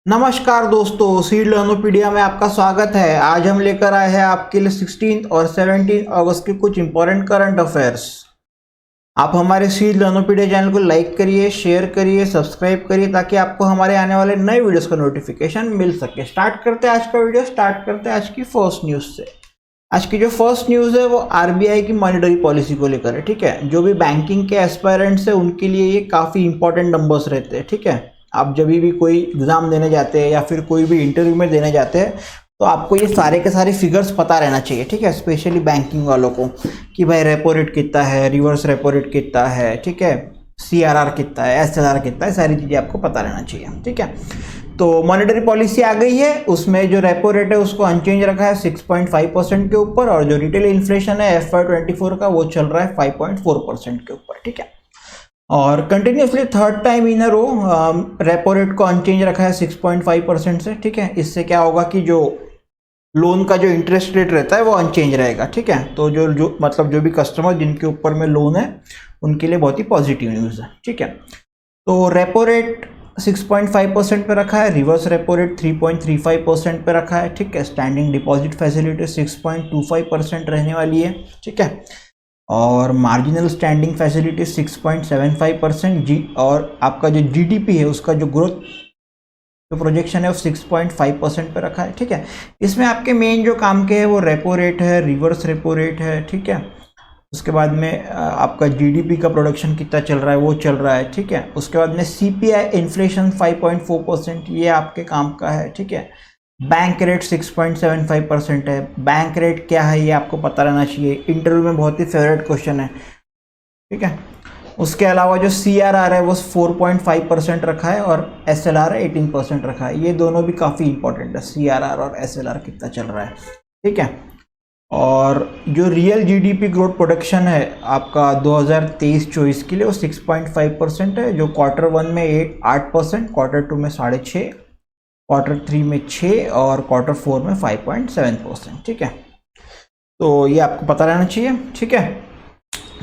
नमस्कार दोस्तों, सीड लर्नोपीडिया में आपका स्वागत है। आज हम लेकर आए हैं आपके लिए 16 और 17 अगस्त के कुछ इंपॉर्टेंट करंट अफेयर्स। आप हमारे सीड लर्नोपीडिया चैनल को लाइक करिए, शेयर करिए, सब्सक्राइब करिए ताकि आपको हमारे आने वाले नए वीडियोस का नोटिफिकेशन मिल सके। स्टार्ट करते हैं आज का वीडियो। स्टार्ट करते हैं आज की फर्स्ट न्यूज़ से। आज की जो फर्स्ट न्यूज़ है वो आरबीआई की मॉनेटरी पॉलिसी को लेकर है। ठीक है, जो भी बैंकिंग के एस्पायरेंट्स है उनके लिए ये काफ़ी इंपॉर्टेंट नंबर्स रहते हैं। ठीक है, आप जब भी कोई एग्ज़ाम देने जाते हैं या फिर कोई भी इंटरव्यू में देने जाते हैं तो आपको ये सारे के सारे फिगर्स पता रहना चाहिए। ठीक है, स्पेशली बैंकिंग वालों को कि भाई रेपो रेट कितना है, रिवर्स रेपो रेट कितना है, ठीक है, सीआरआर कितना है, एसएलआर कितना है, सारी चीज़ें आपको पता रहना चाहिए। ठीक है, तो मॉनेटरी पॉलिसी आ गई है, उसमें जो रेपो रेट है उसको अनचेंज रखा है 6.5% के ऊपर, और जो रिटेल इन्फ्लेशन है FY24 का वो चल रहा है 5.4% के ऊपर। ठीक है, और continuously third time in a row repo rate को अनचेंज रखा है 6.5% से। ठीक है, इससे क्या होगा कि जो लोन का जो इंटरेस्ट रेट रहता है वो अनचेंज रहेगा। ठीक है, तो जो मतलब जो भी कस्टमर जिनके ऊपर में लोन है उनके लिए बहुत ही पॉजिटिव न्यूज़ है। ठीक है, तो रेपो रेट 6.5% पे रखा है, रिवर्स रेपो रेट 3.35% पे रखा है। ठीक है, स्टैंडिंग डिपॉजिट फैसिलिटी 6.25% रहने वाली है। ठीक है, और मार्जिनल स्टैंडिंग फैसिलिटी 6.75% जी, और आपका जो जीडीपी है उसका जो ग्रोथ जो प्रोजेक्शन है वो 6.5% पे रखा है। ठीक है, इसमें आपके मेन जो काम के है वो रेपो रेट है, रिवर्स रेपो रेट है। ठीक है, उसके बाद में आपका जीडीपी का प्रोडक्शन कितना चल रहा है वो चल रहा है। ठीक है, उसके बाद में सीपीआई इन्फ्लेशन 5.4% ये आपके काम का है। ठीक है, बैंक रेट 6.75% है। बैंक रेट क्या है ये आपको पता रहना चाहिए, इंटरव्यू में बहुत ही फेवरेट क्वेश्चन है। ठीक है, उसके अलावा जो सीआरआर है वो 4.5% रखा है और एसएलआर 18% रखा है। ये दोनों भी काफ़ी इंपॉर्टेंट है, सीआरआर और एसएलआर कितना चल रहा है। ठीक है, और जो रियल जीडीपी ग्रोथ प्रोडक्शन है आपका 2023-24 के लिए वो 6.5% है, जो Q1 में 8%, Q2 में 6.5%, Q3 में 6% और Q4 में 5.7%। ठीक है, तो ये आपको पता रहना चाहिए। ठीक है,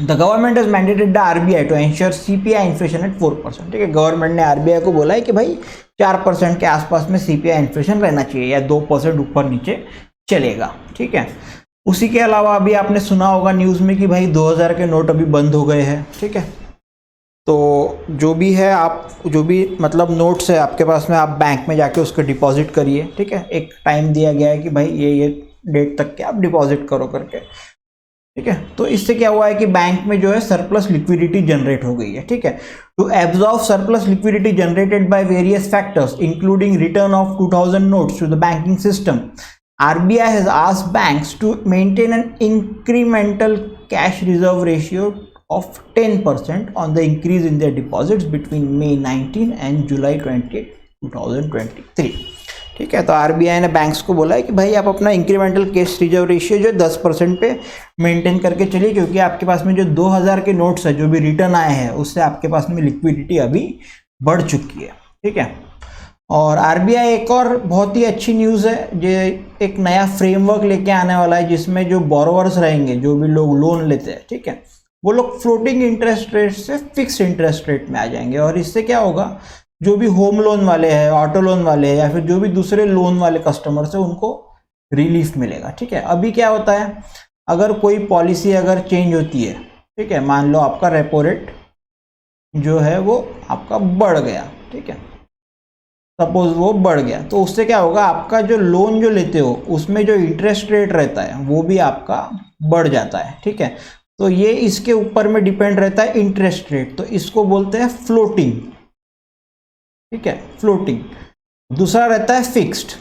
the government is mandated the RBI to ensure CPI inflation at 4%। ठीक है, गवर्नमेंट ने आरबीआई को बोला है कि भाई 4% के आसपास में सीपीआई इन्फ्लेशन रहना चाहिए या 2% ऊपर नीचे चलेगा। ठीक है, उसी के अलावा अभी आपने सुना होगा न्यूज़ में कि भाई 2000 के नोट अभी बंद हो गए हैं। ठीक है, तो जो भी है आप जो भी मतलब नोट्स है आपके पास में आप बैंक में जाके उसको डिपॉजिट करिए। ठीक है, एक टाइम दिया गया है कि भाई ये डेट तक के आप डिपॉजिट करो करके। ठीक है, तो इससे क्या हुआ है कि बैंक में जो है सरप्लस लिक्विडिटी जनरेट हो गई है। ठीक है, to absorb surplus liquidity generated by various factors including return of 2000 notes to the banking system, RBI has asked banks to maintain an incremental cash reserve ratio of 10% on the increase in their deposits between May 19 and July 20, 2023। ठीक है, तो RBI ने banks को बोला है कि भाई आप अपना इंक्रीमेंटल कैश रिजर्व रेशियो जो 10% पे मेंटेन करके चलिए, क्योंकि आपके पास में जो 2000 के नोट्स है जो भी रिटर्न आए हैं उससे आपके पास में लिक्विडिटी अभी बढ़ चुकी है। ठीक है, और आरबीआई एक और बहुत ही अच्छी न्यूज़ है, जो एक नया फ्रेमवर्क लेके आने वाला है जिसमें जो बोरोवर्स रहेंगे, जो भी लोग लोन लेते हैं, ठीक है, वो लोग फ्लोटिंग इंटरेस्ट रेट से फिक्स इंटरेस्ट रेट में आ जाएंगे। और इससे क्या होगा, जो भी होम लोन वाले हैं, ऑटो लोन वाले हैं या फिर जो भी दूसरे लोन वाले कस्टमर्स हैं उनको रिलीफ मिलेगा। ठीक है, अभी क्या होता है, अगर कोई पॉलिसी अगर चेंज होती है, ठीक है, मान लो आपका रेपो रेट जो है वो आपका बढ़ गया, ठीक है, सपोज वो बढ़ गया, तो उससे क्या होगा, आपका जो लोन जो लेते हो उसमें जो इंटरेस्ट रेट रहता है वो भी आपका बढ़ जाता है। ठीक है, तो ये इसके ऊपर में डिपेंड रहता है इंटरेस्ट रेट, तो इसको बोलते हैं फ्लोटिंग। ठीक है, फ्लोटिंग। दूसरा रहता है फिक्स्ड।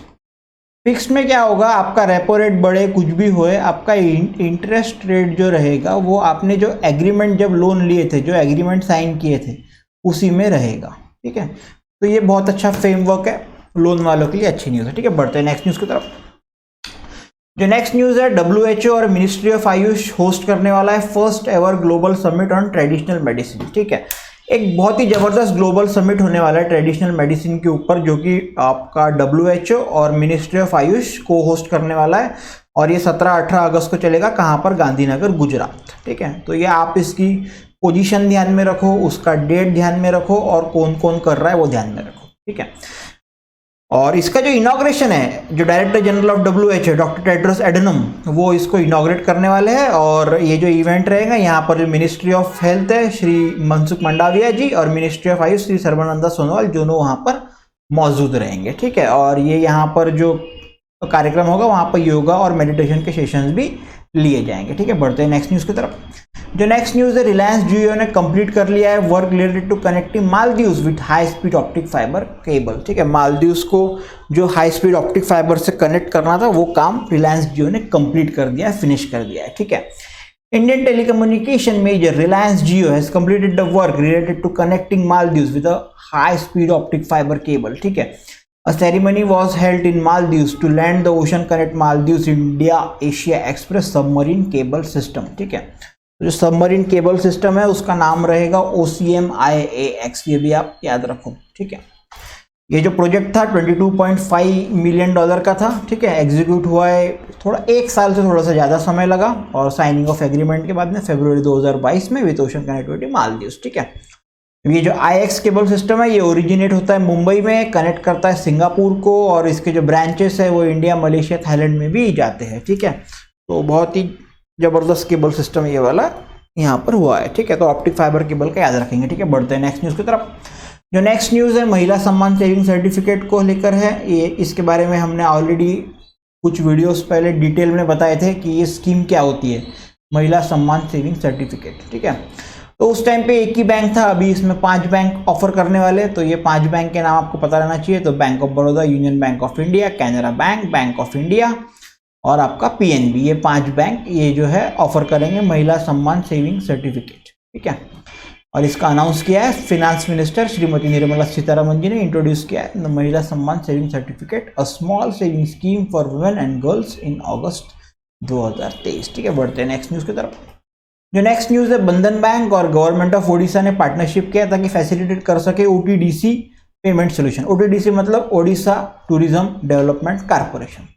फिक्स्ड में क्या होगा, आपका रेपो रेट बढ़े कुछ भी होए, आपका इंटरेस्ट रेट जो रहेगा वो आपने जो एग्रीमेंट जब लोन लिए थे, जो एग्रीमेंट साइन किए थे उसी में रहेगा। ठीक है, तो ये बहुत अच्छा फ्रेमवर्क है लोन वालों के लिए, अच्छी न्यूज़ है। ठीक है, बढ़ते हैं नेक्स्ट न्यूज़ की तरफ। जो नेक्स्ट न्यूज़ है, WHO और मिनिस्ट्री ऑफ आयुष होस्ट करने वाला है first ever global summit on traditional medicine. ठीक है, एक बहुत ही ज़बरदस्त ग्लोबल समिट होने वाला है ट्रेडिशनल मेडिसिन के ऊपर, जो कि आपका WHO और मिनिस्ट्री ऑफ आयुष को होस्ट करने वाला है, और ये 17-18 अगस्त को चलेगा। कहाँ पर, गांधीनगर, गुजरात। ठीक है, तो ये आप इसकी पोजीशन ध्यान में रखो, उसका डेट ध्यान में रखो और कौन कौन कर रहा है वो ध्यान में रखो। ठीक है, और इसका जो इनॉग्रेशन है, जो डायरेक्टर जनरल ऑफ WHO है डॉक्टर टेड्रोस एडनम, वो इसको इनॉग्रेट करने वाले हैं। और ये जो इवेंट रहेगा, यहाँ पर जो मिनिस्ट्री ऑफ हेल्थ है श्री मनसुख मंडाविया जी और मिनिस्ट्री ऑफ आयुष श्री सर्बानंद सोनोवाल दोनों वहाँ पर मौजूद रहेंगे। ठीक है, और ये यहाँ पर जो कार्यक्रम होगा वहाँ पर योगा और मेडिटेशन के सेशंस भी लिए जाएंगे। ठीक है, बढ़ते हैं नेक्स्ट न्यूज़ की तरफ। जो नेक्स्ट न्यूज़ है, रिलायंस जियो ने कंप्लीट कर लिया है work related to connecting Maldives with high speed optic fibre cable. ठीक है, मालदीव्स को जो हाई स्पीड ऑप्टिक फाइबर से कनेक्ट करना था वो काम रिलायंस जियो ने कंप्लीट कर दिया है, फिनिश कर दिया है। ठीक है, Indian telecommunication major Reliance Jio has completed the work related to connecting Maldives with a high speed optic fibre cable. ठीक है, A ceremony was held in Maldives to land the Ocean Connect Maldives India Asia Express submarine cable system। ठीक है, जो submarine cable system है उसका नाम रहेगा OCMIAX, ये भी आप याद रखो। ठीक है, ये जो प्रोजेक्ट था 22.5 मिलियन डॉलर का था। ठीक है, एग्जीक्यूट हुआ है थोड़ा 1 साल से थोड़ा सा ज़्यादा समय लगा, और साइनिंग ऑफ एग्रीमेंट के बाद में फरवरी 2022 में विद ओशन कनेक्टिविटी मालदीव्स। ठीक है, ये जो IX केबल सिस्टम है ये ओरिजिनेट होता है मुंबई में, कनेक्ट करता है सिंगापुर को, और इसके जो ब्रांचेस है वो इंडिया, मलेशिया, थाईलैंड में भी जाते हैं। ठीक है, तो बहुत ही ज़बरदस्त केबल सिस्टम ये वाला यहाँ पर हुआ है। ठीक है, तो ऑप्टिक फाइबर केबल का याद रखेंगे। ठीक है, बढ़ते हैं नेक्स्ट न्यूज़ की तरफ। जो नेक्स्ट न्यूज़ है महिला सम्मान सेविंग सर्टिफिकेट को लेकर है। ये इसके बारे में हमने ऑलरेडी कुछ वीडियोस पहले डिटेल में बताए थे कि ये स्कीम क्या होती है, महिला सम्मान सेविंग सर्टिफिकेट। ठीक है, तो उस टाइम पे एक ही बैंक था, अभी इसमें 5 बैंक ऑफर करने वाले। तो ये 5 बैंक के नाम आपको पता रहना चाहिए। तो bank of Baroda, union bank of India, Canara bank, bank of India और आपका PNB, ये 5 बैंक ये जो है ऑफर करेंगे महिला सम्मान सेविंग सर्टिफिकेट। ठीक है, और इसका अनाउंस किया है फिनेंस मिनिस्टर श्रीमती निर्मला सीतारमन जी ने इंट्रोड्यूस किया है Mahila Samman saving certificate, a small saving scheme for women and girls in August 2023। ठीक है, बढ़ते हैं नेक्स्ट न्यूज़ की तरफ। जो नेक्स्ट न्यूज़ है, बंधन बैंक और गवर्नमेंट ऑफ ओडिशा ने पार्टनरशिप किया ताकि फैसिलिटेट कर सके OTDC पेमेंट सोल्यूशन। OTDC मतलब Odisha tourism development corporation.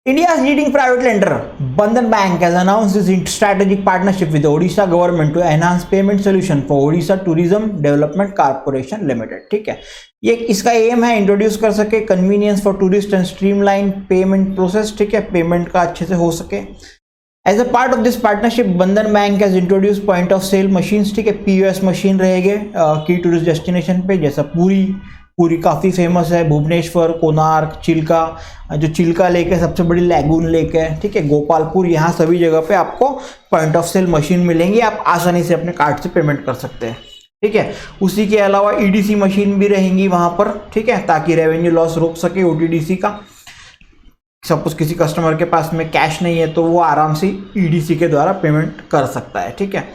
India's leading private lender, Bandhan Bank, has announced its strategic partnership with the Odisha government to enhance payment solution for Odisha Tourism Development Corporation Limited। ठीक है, ये इसका M है introduce कर सके convenience for tourist and streamline payment process. ठीक है, payment का अच्छे से हो सके। As a part of this partnership Bandhan bank has introduce point of sale machines. ठीक है, POS मशीन रहेंगे की टूरिस्ट डेस्टिनेशन पे, जैसा पूरी काफ़ी फेमस है, भुवनेश्वर, कोणार्क, चिल्का, जो चिल्का लेक है सबसे बड़ी लैगून लेक है। ठीक है, गोपालपुर, यहाँ सभी जगह पे आपको पॉइंट ऑफ सेल मशीन मिलेंगी, आप आसानी से अपने कार्ड से पेमेंट कर सकते हैं। ठीक है, उसी के अलावा EDC मशीन भी रहेंगी वहाँ पर। ठीक है, ताकि रेवेन्यू लॉस रोक सके OTDC का। सपोज किसी कस्टमर के पास में कैश नहीं है तो वो आराम से EDC के द्वारा पेमेंट कर सकता है। ठीक है,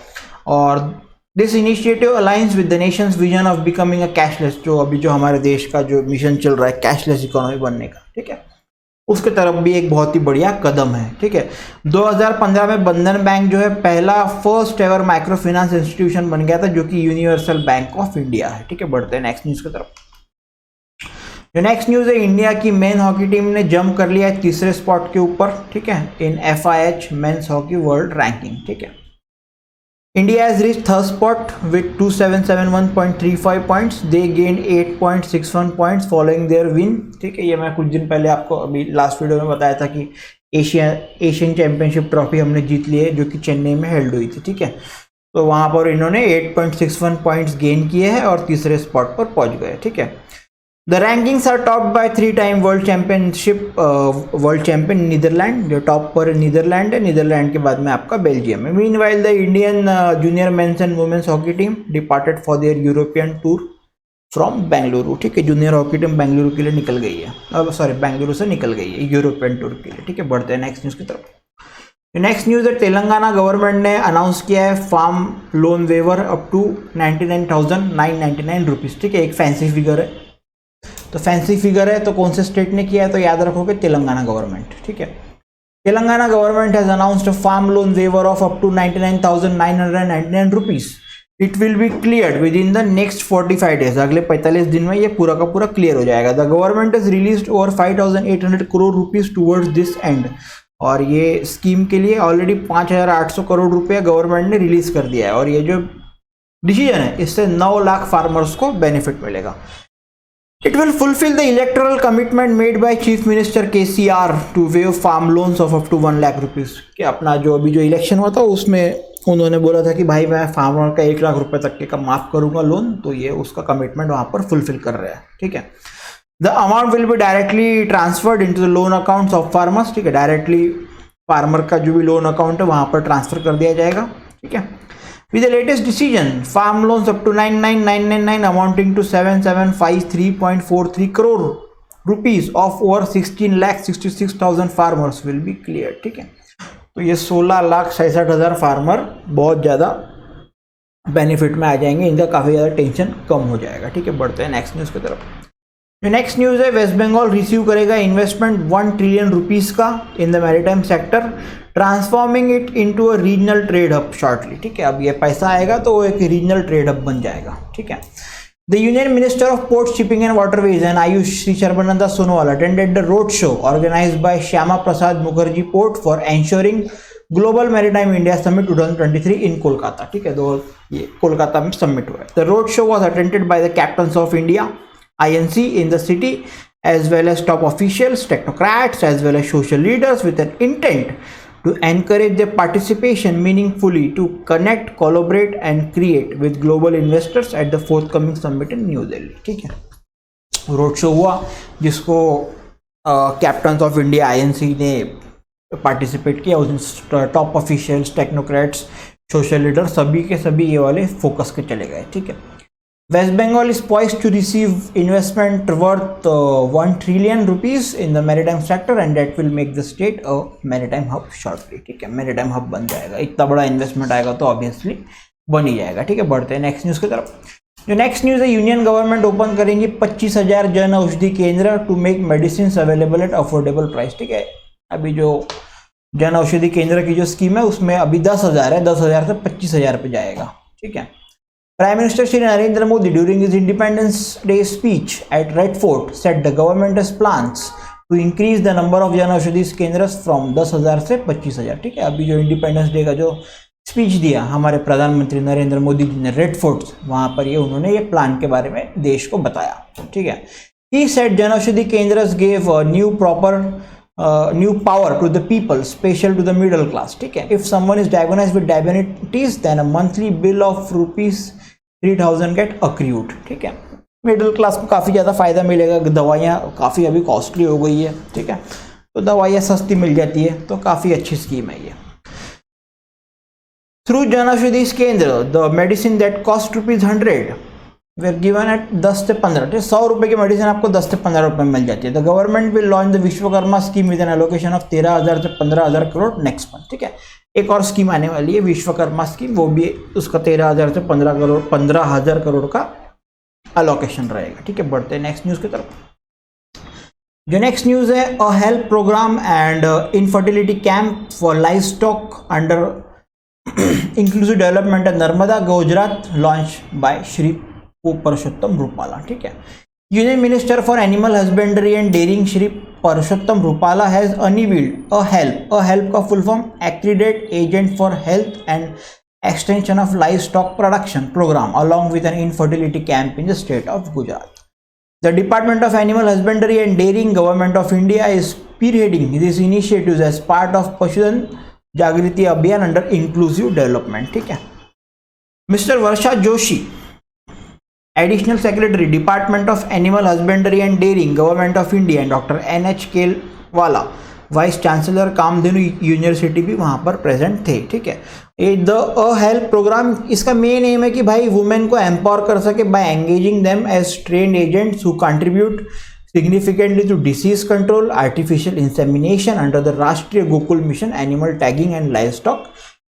और this initiative aligns with the Nations vision of becoming a cashless, जो अभी जो हमारे देश का जो मिशन चल रहा है कैशलेस इकोनॉमी बनने का। ठीक है, उसके तरफ भी एक बहुत ही बढ़िया कदम है। ठीक है, 2015 में बंधन बैंक जो है पहला first ever micro finance institution बन गया था, जो कि यूनिवर्सल बैंक ऑफ इंडिया है। ठीक है, बढ़ते हैं नेक्स्ट न्यूज़ की तरफ। जो नेक्स्ट न्यूज़ है, इंडिया की मेन हॉकी टीम ने जंप कर लिया है 3रे स्पॉट के ऊपर। ठीक है, इन FIH men's hockey world ranking. ठीक है, India has reached 3rd spot with 2771.35 points. They gained 8.61 points following their win। ठीक है, ये मैं कुछ दिन पहले आपको अभी लास्ट वीडियो में बताया था कि एशियन चैंपियनशिप ट्रॉफी हमने जीत ली है, जो कि चेन्नई में हेल्ड हुई थी। ठीक है, तो वहाँ पर इन्होंने 8.61 पॉइंट्स गेन किए हैं और 3रे स्पॉट पर पहुँच गए। ठीक है, the rankings are topped by 3-time world champion Netherlands, जो टॉप पर नीदरलैंड है। नीदरलैंड के बाद में आपका बेल्जियम है। Meanwhile the Indian junior men's and women's hockey team departed for their European tour from Bengaluru. ठीक है, जूनियर हॉकी टीम बेंगलुरु के लिए निकल गई है, बेंगलुरु से निकल गई है यूरोपियन टूर के लिए। ठीक है, बढ़ते हैं नेक्स्ट न्यूज़ की तरफ। नेक्स्ट न्यूज़ है, तेलंगाना गवर्नमेंट ने अनाउंस किया है farm loan waiver up to 99,999 rupees. ठीक है, एक फैंसी फिगर है, तो फैंसी फिगर है तो कौन से स्टेट ने किया है, तो याद रखोगे तेलंगाना गवर्नमेंट। ठीक है, Telangana government has announced a farm loan waiver of up to 99,999 rupees. It will be cleared within the next 45 days. अगले 45 दिन में ये पूरा का पूरा क्लियर हो जाएगा। The government has released over 5,800 crore rupees towards this and. और ये स्कीम के लिए ऑलरेडी 5,800 करोड़ रुपया गवर्नमेंट ने रिलीज कर दिया है। और ये जो डिसीजन है इससे 9 लाख फार्मर्स को बेनिफिट मिलेगा। It will fulfill the electoral commitment made by Chief Minister KCR to waive farm loans of up to 1 lakh rupees. कि अपना जो अभी जो इलेक्शन हुआ था उसमें उन्होंने बोला था कि भाई मैं फार्मर का 1 लाख रुपए तक के का माफ करूंगा लोन, तो ये उसका कमिटमेंट वहां पर फुलफिल कर रहा है। ठीक है, the amount will be directly transferred into the loan accounts of farmers. ठीक है, डायरेक्टली फार्मर का जो भी लोन अकाउंट है वहां पर ट्रांसफर कर दिया जाएगा। ठीक है, with the latest decision, farm loans up to 99,999 amounting to 7753.43 crore rupees of over 16,66,000 farmers will be cleared। ठीक है, तो ये 16,67,000 फार्मर बहुत ज़्यादा बेनिफिट में आ जाएंगे, इनका काफ़ी ज़्यादा टेंशन कम हो जाएगा। ठीक है, बढ़ते हैं नेक्स्ट न्यूज़ की तरफ। जो नेक्स्ट न्यूज़ है, वेस्ट बंगाल रिसीव करेगा इन्वेस्टमेंट 1 ट्रिलियन रुपीज़ का in the maritime sector, transforming it into a regional trade hub shortly. ठीक है, अब ये पैसा आएगा तो वो एक रीजनल ट्रेड हब बन जाएगा। ठीक है, the union minister of port, shipping and waterways and Ayush Shri Sarbananda Sonowal attended the road show organised by Shyama Prasad Mookerjee port for ensuring global maritime India summit 2023 in Kolkata. ठीक है, तो ये कोलकाता में सबमिट हुआ है। The road show was attended by the captains of India INC in the city, as well as top officials, technocrats, as well as social leaders, with an intent to encourage their participation meaningfully to connect, collaborate and create with global investors at the forthcoming summit in New Delhi। ठीक है, road show हुआ जिसको captains of India INC ने participate किया, उसमें top officials, technocrats, social leader सभी के सभी ये वाले फोकस के चले गए। ठीक है, West Bengal is poised to receive investment worth 1 trillion rupees in the maritime sector and that will make the state a maritime hub shortly। ठीक है, maritime hub बन जाएगा, इतना बड़ा इन्वेस्टमेंट आएगा तो ऑब्वियसली बन ही जाएगा। ठीक है, बढ़ते हैं नेक्स्ट न्यूज़ की तरफ। जो नेक्स्ट न्यूज़ है, यूनियन गवर्नमेंट ओपन करेंगी 25,000 Jan Aushadhi Kendra to make medicine available at affordable price. ठीक है, अभी जो जन औषधि केंद्र की जो स्कीम है उसमें अभी 10,000 है, 10,000 से 25,000 पे जाएगा। ठीक है, Prime Minister Shri Narendra Modi during his Independence Day speech at Red Fort said the government has plans to increase the number of Jan Aushadhi Kendras from 10,000 से 25,000। ठीक है, अभी जो इंडिपेंडेंस डे का जो स्पीच दिया हमारे प्रधानमंत्री नरेंद्र मोदी जी ने रेड फोर्ट, वहां पर ये उन्होंने ये प्लान के बारे में देश को बताया। ठीक है, he said Jan Aushadhi Kendras gave a new power to the people, special to the middle class। ठीक है, if someone is diagnosed with diabetes then a monthly bill of rupees 3,000 get accrued. ठीक है, middle class को काफ़ी ज़्यादा फायदा मिलेगा, दवाइयाँ काफ़ी अभी कॉस्टली हो गई है। ठीक है, तो दवाइयाँ सस्ती मिल जाती है, तो काफ़ी अच्छी स्कीम है ये। Through Jan Aushadhi Kendra the medicine that cost ₹100 were given at 10 से 15। 100 रुपये की मेडिसिन आपको 10 से 15 रुपये में मिल जाती है। The government will launch the Vishwakarma scheme with N allocation of 13,000 से 15,000 करोड़ नेक्स्ट मंथ। ठीक है, एक और स्कीम आने वाली है विश्वकर्मा स्कीम, वो भी उसका 13,000 से 15,000 करोड़ का अलोकेशन रहेगा। ठीक है, बढ़ते हैं नेक्स्ट न्यूज़ की तरफ। जो नेक्स्ट न्यूज़ है, a health programme and infertility camp for livestock under inclusive development at Narmada Gujarat launch by Shri Parsottam Rupala. ठीक है, union minister for animal husbandry and dairying Shri Parsottam Rupala has unveiled a HELP का full form accredited agent for health and extension of livestock production programme along with an infertility camp in the state of Gujarat. The department of animal husbandry and dairying government of India is spearheading this initiatives as part of Pashudhan Jagriti Abhiyan under inclusive development. ठीक है, mister Varsha Joshi additional secretary department of animal husbandry and dairying government of India and doctor NH Kelawala vice chancellor Kamdhenu university भी वहाँ पर present थे। ठीक है, ये the health programme, इसका मेन एम है कि भाई वुमेन को एम्पावर कर सके by engaging them as trained agents who contribute significantly to disease control artificial insemination under the Rashtriya Gokul mission animal tagging and livestock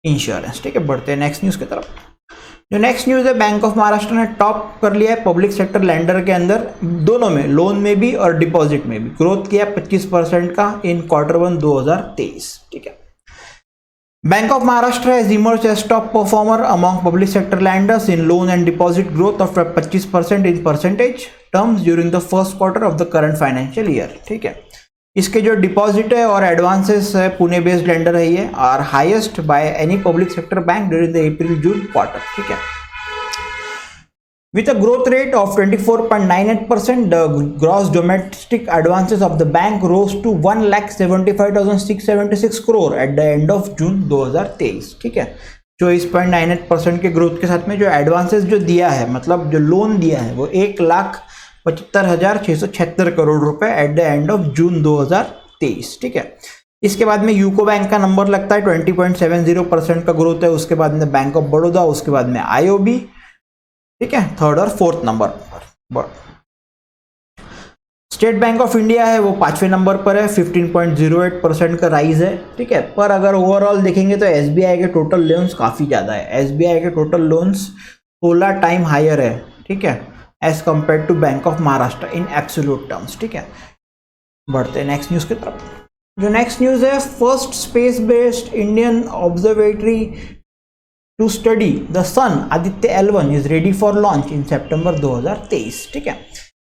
insurance. ठीक है, बढ़ते हैं नेक्स्ट न्यूज़ की तरफ। जो नेक्स्ट न्यूज़ है, बैंक ऑफ महाराष्ट्र ने टॉप कर लिया है पब्लिक सेक्टर लेंडर के अंदर, दोनों में, लोन में भी और डिपॉजिट में भी ग्रोथ किया 25% का इन Q1 2023। ठीक है, bank of Maharashtra has emerged as top performer among public sector lenders in loan and deposit growth of 25% in percentage terms during the first quarter of the current financial year. ठीक है, इसके जो deposit है और advances है, Pune based lender है ये, are highest by any public sector bank during the April June quarter. ठीक है, With a growth rate of 24.98%, the gross domestic advances of the bank rose to 1,75,676 crore at the end of June 2023. ठीक है, 24.98% के growth के साथ में जो advances जो दिया है, मतलब जो लोन दिया है, वो 1,75,676 करोड़ रुपए at the end of June 2023. ठीक है, इसके बाद में यूको बैंक का नंबर लगता है 20.70% का ग्रोथ है. उसके बाद में बैंक ऑफ बड़ौदा, उसके बाद में आईओबी. ठीक है, थर्ड और फोर्थ नंबर पर. स्टेट बैंक ऑफ इंडिया है वो 5वें नंबर पर है, 15.08% का राइज है. ठीक है, पर अगर ओवरऑल देखेंगे तो एसबीआई के टोटल लोन्स काफ़ी ज़्यादा है. एसबीआई के टोटल लोन्स 16 टाइम हायर है. ठीक है, as compare to bank of Maharashtra in absolute terms. ठीक है, बढ़ते हैं नेक्स्ट न्यूज़ की तरफ. जो नेक्स्ट न्यूज़ है, first space based Indian observatory to study the sun Aditya L1 is ready for launch in September 2023. ठीक है,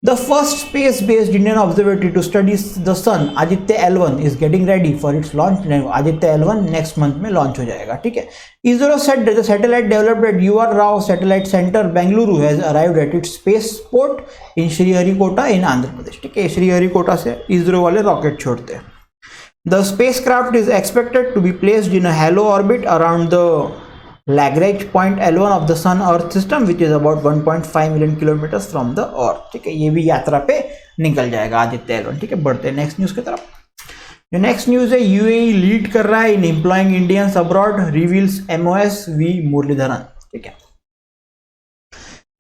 the first space based Indian observatory to study the sun Aditya L1 is getting ready for its launch. Aditya L1 next month में launch हो जाएगा. ठीक है, ISRO set the satellite developed at UR Rao satellite centre Bengaluru has arrived at its spaceport in Sriharikota in Andhra Pradesh. ठीक है, श्रीहरिकोटा से इसरो वाले rocket छोड़ते हैं. The spacecraft is expected to be placed in a halo orbit around the Lagrange point L1 of the Sun Earth system, which is about 1.5 million kilometers from the Earth. ठीक है, ये भी यात्रा पे निकल जाएगा आदित्य L1. ठीक है, बढ़ते हैं नेक्स्ट न्यूज़ की तरफ. जो नेक्स्ट न्यूज़ है, UAE लीड कर रहा है in employing Indians abroad, reveals MOS V Muraleedharan. ठीक है,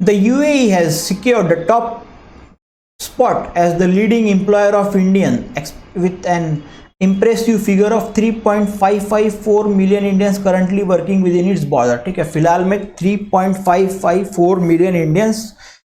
the UAE has secured the top spot as the leading employer of Indian with an impressive figure of 3.554 million Indians currently working within its border. ठीक है, फिलहाल में 3.554 million Indians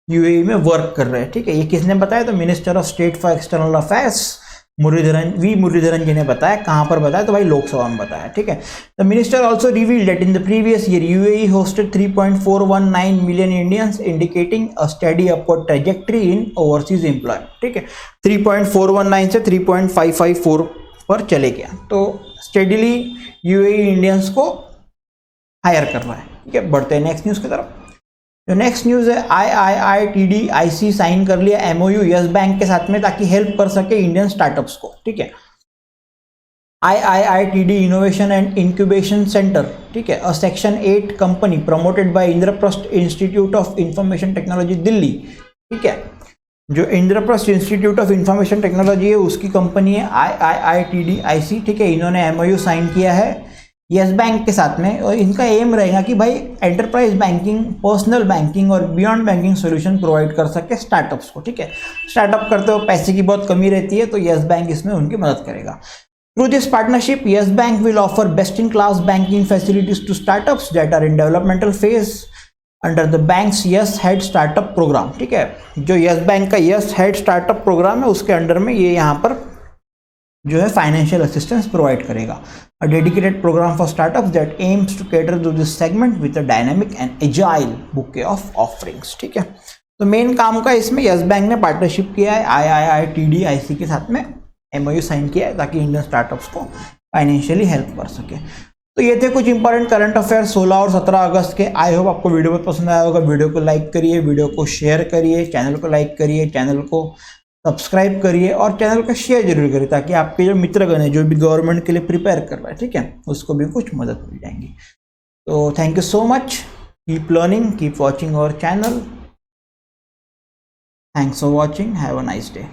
UAE में work कर रहे हैं. ठीक है, ये किसने बताया? तो minister of state for external affairs Muraleedharan ji ने बताया. कहाँ पर बताया? तो भाई लोकसभा में बताया. ठीक है, the minister also revealed that in the previous year UAE hosted 3.419 million Indians, indicating a study upward trajectory in overseas employment. ठीक है, 3.419 से 3.554 पर चले गया. तो स्टेडीली यूएई इंडियंस को हायर कर रहा है. ठीक है, बढ़ते हैं नेक्स्ट न्यूज़ की तरफ. जो नेक्स्ट न्यूज़ है, IIITDIC साइन कर लिया MOU यस बैंक के साथ में ताकि हेल्प कर सके इंडियन स्टार्टअप्स को. ठीक है, IIITD innovation and incubation centre. ठीक है, a section 8 company promoted by Indraprastha institute of information technology Delhi. ठीक है, जो Indraprastha institute of information technology है उसकी कंपनी है IIITDIC. ठीक है, इन्होंने MOU साइन किया है यस बैंक के साथ में, और इनका एम रहेगा कि भाई एंटरप्राइज बैंकिंग, पर्सनल बैंकिंग और बियॉन्ड बैंकिंग सॉल्यूशन प्रोवाइड कर सके स्टार्टअप्स को. ठीक है, स्टार्टअप करते हो पैसे की बहुत कमी रहती है, तो यस बैंक इसमें उनकी मदद करेगा. Through this partnership yes bank will offer best in class banking facilities to startups that are in developmental phase under the bank's yes head startup programme. ठीक है, जो यस बैंक का यस हेड स्टार्टअप प्रोग्राम है उसके under में ये यहाँ पर जो है फाइनेंशियल असिस्टेंस प्रोवाइड करेगा. A dedicated programme for startups that aims to cater to this segment with a dynamic and agile bouquet of offerings. ठीक है, तो मेन काम का इसमें यस बैंक ने पार्टनरशिप किया है IIITDIC के साथ में, MOU साइन किया है ताकि इंडियन स्टार्टअप्स को फाइनेंशियली हेल्प कर सके. तो ये थे कुछ इंपॉर्टेंट करंट अफेयर 16 और 17 अगस्त के. आई होप आपको वीडियो बहुत पसंद आया होगा. वीडियो को लाइक करिए, वीडियो को शेयर करिए, चैनल को लाइक करिए, चैनल को सब्सक्राइब करिए और चैनल को शेयर जरूर करिए ताकि आपके जो मित्रगण है जो भी गवर्नमेंट के लिए प्रिपेयर कर रहा है, ठीक है, उसको भी कुछ मदद मिल जाएंगी. तो thank you so much. Keep learning, keep watching our channel. Thanks for watching. Have a nice day.